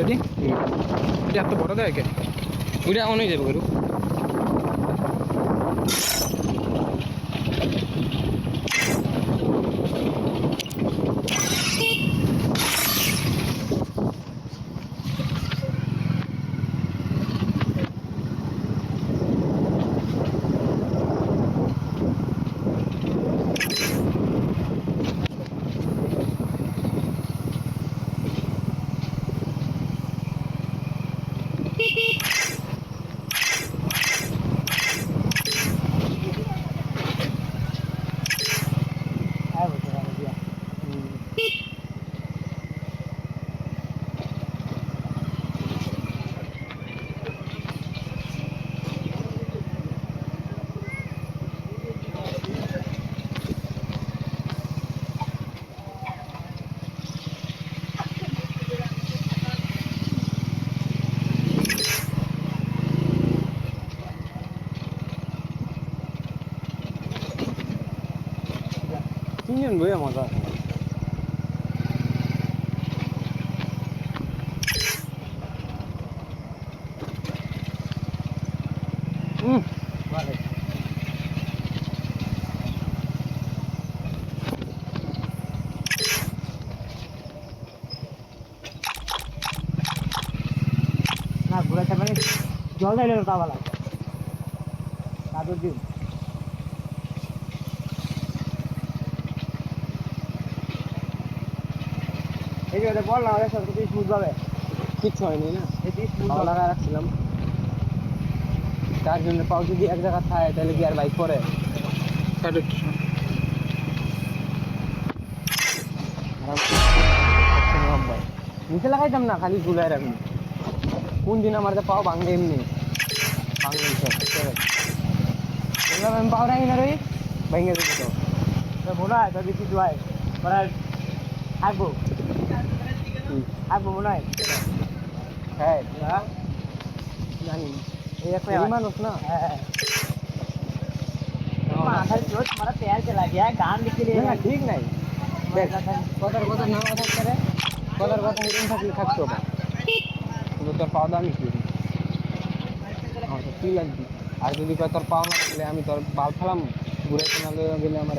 ready এটা এত বড় দেয় কে ওইটা অনেক যাবে গরু তিনজন বইয়া মজা ভালো না ঘুরাতে পারে জল দিলে তা ভালো কাদর দিন এই যে বল না সব কিছু স্মুথ ভাবে কিচ্ছু হয়নি না এই স্মুথ লাগা রাখছিলাম তার জন্য পাও যদি এক জায়গা থাকে তাহলে কি আর বাইক করে নিচে লাগাইতাম না খালি ঝুলাই রাখুন কোন দিন আমার পাও ভাঙবে এমনি ভাঙবে আমি পাও রাখি না রই ভেঙে দেবো তো মনে হয় যদি কিছু হয় থাকবো থাকবো মনে হয় হ্যাঁ জানি এই একটা মানুষ না হ্যাঁ तुम्हारा प्यार चला गया गान लिख लिए ठीक नहीं কথার কথা না থাকতে রে কথার কথা এরকম থাকলে থাকতো না কিন্তু তোর পাওয়া দামি কি আমার তো কি লাগবে আর যদি তোর পাওয়া না থাকলে আমি তোর বাল ফেলাম ঘুরে না গেলে আমার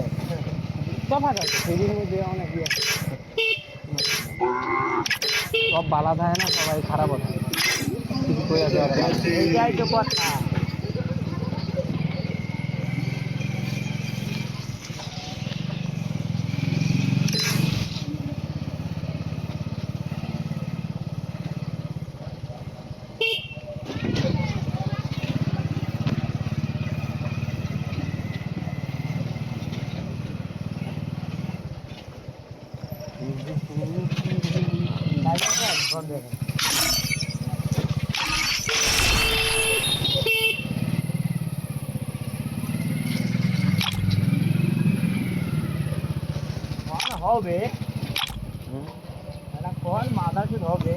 তফা আছে সেদিন মধ্যে অনেক ইয়ে সব বালা থাকে না সবাই খারাপ হয় কিছু কই আছে এইটাই তো কথা হবে কোন মাথার চোদ হবে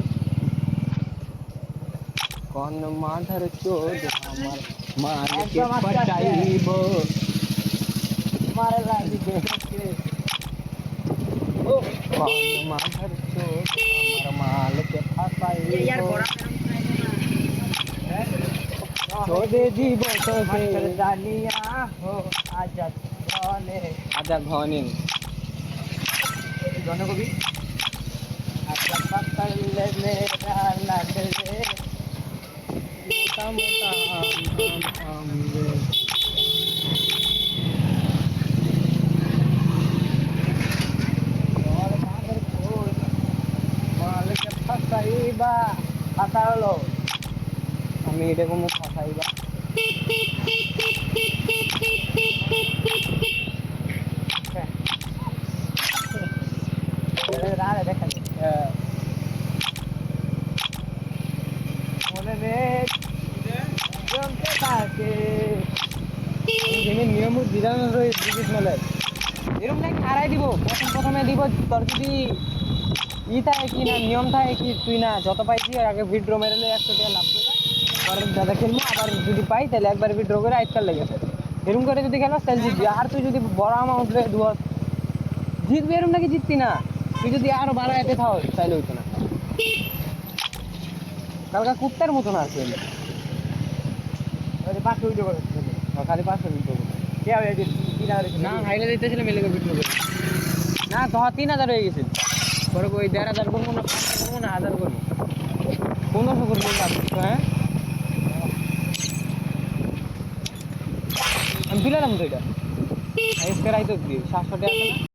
কোন মাথার চোদ আমার মালকে পটাইব মারে লাগি দেখে ও কোন মাথার চোদ আমার মালকে ফাসাইব यार बड़ा छोड़े जीव तो से जानिया हो आजा घने गाना को भी अच्छा पकड़ ले मेरा लाड रे मोटा मोटा आम रे और मादर को माल के फसाइबा फसालो আমি এটা কোনো ফসাইবা দেখা মনে রে জমতে থাকে নিয়ম বিধান ব্রিটিশ মালের এরকম নাকি হারাই দিব প্রথমে দিব তোর যদি ই থাকে কি না নিয়ম থাকে কি তুই না যত পাইছি আগে ভিড্র মেরে 100 টাকা লাভ করে পরে দাদা খেলবো আবার যদি পাই তাহলে একবার ভিড্র করে আজকাল লেগেছে এরকম করে যদি খেলো তাহলে জিতবি আর তুই যদি বড় অ্যামাউন্ট রে জিতবি এরকম নাকি জিততি না তুই যদি আরো বাড়াইতে থাও তাহলে হইতো না কালকা কুত্তার মতন আছে পাঁচশো ভিডিও করে খালি 500 ভিডিও কে হবে 3000 না হাইলে দিতেছিল মেলে ভিডিও করে না তো 3000 হয়ে গেছে পরে ওই 1500 করবো না 500 করবো না 1000 করবো 1500 করবো হ্যাঁ আমি দিলাম তো এটা আজকে রাইতো দিয়ে 700 টাকা আছে না